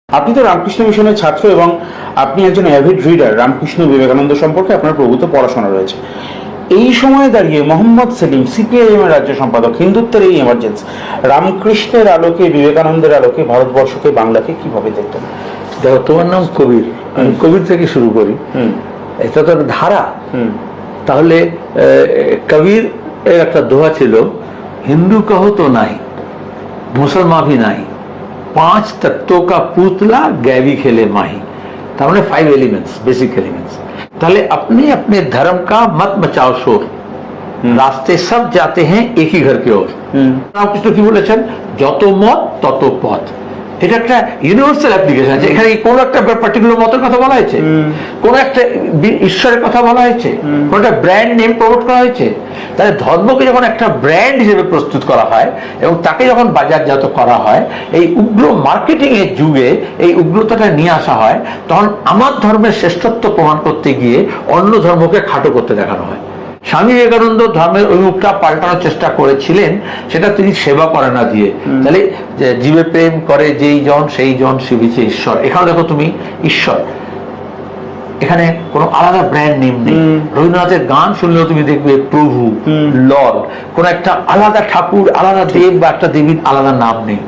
আপনি তো রামকৃষ্ণ মিশনের ছাত্র এবং আপনি একজন অ্যাভিড রিডার। রামকৃষ্ণ বিবেকানন্দ সম্পর্কে আপনার প্রভূত পড়াশোনা রয়েছে। এই সময়ে দাঁড়িয়ে মোহাম্মদ সেলিম, সিপিআইএম এর রাজ্য সম্পাদক, হিন্দুত্বের এই এমার্জেন্স, রামকৃষ্ণের আলোকে, বিবেকানন্দের আলোকে ভারতবর্ষকে, বাংলাকে কিভাবে দেখতেন? দেখো, তোমার নাম কবির, আমি কবির থেকে শুরু করি। এটা তো একটা ধারা। তাহলে কবির এর একটা দোহা ছিল, हिंदू कहो तो नहीं, मुसलमान भी नहीं, पांच तत्वों का पुतला गैवी खेले माही। तार माने 5 एलिमेंट्स, बेसिक एलिमेंट्स। ताहले अपने अपने धर्म का मत मचाओ शोर, रास्ते सब जाते हैं एक ही घर की ओर। রামকৃষ্ণ কি বলেছেন? যত মত তত পথ। এটা একটা ইউনিভার্সাল অ্যাপ্লিকেশন আছে। এখানে কোন একটা পার্টিকুলার মতের কথা বলা হয়েছে, কোন একটা ঈশ্বরের কথা বলা হয়েছে, কোন একটা ব্র্যান্ড নেম প্রমোট করা হয়েছে। তাহলে ধর্মকে যখন একটা ব্র্যান্ড হিসেবে প্রস্তুত করা হয় এবং তাকে যখন বাজারজাত করা হয়, এই উগ্র মার্কেটিং এর যুগে এই উগ্রতাটা নিয়ে আসা হয়, তখন আমার ধর্মের শ্রেষ্ঠত্ব প্রমাণ করতে গিয়ে অন্য ধর্মকে খাটো করতে দেখানো হয়। স্বামী বিবেকানন্দ ধর্মের ওই মুখটা পাল্টানোর চেষ্টা করেছিলেন, সেটা তিনি সেবা করে না দিয়ে। তাহলে জীবে প্রেম করে যেই জন সেই জন শিবিছে ঈশ্বর। এখানে দেখো তুমি, ঈশ্বর, এখানে কোনো আলাদা ব্র্যান্ড নেম নেই। রবীন্দ্রনাথের গান শুনলেও তুমি দেখবে প্রভু, লর্ড, কোন একটা আলাদা ঠাকুর, আলাদা দেব বা একটা দেবীর আলাদা নাম নেই।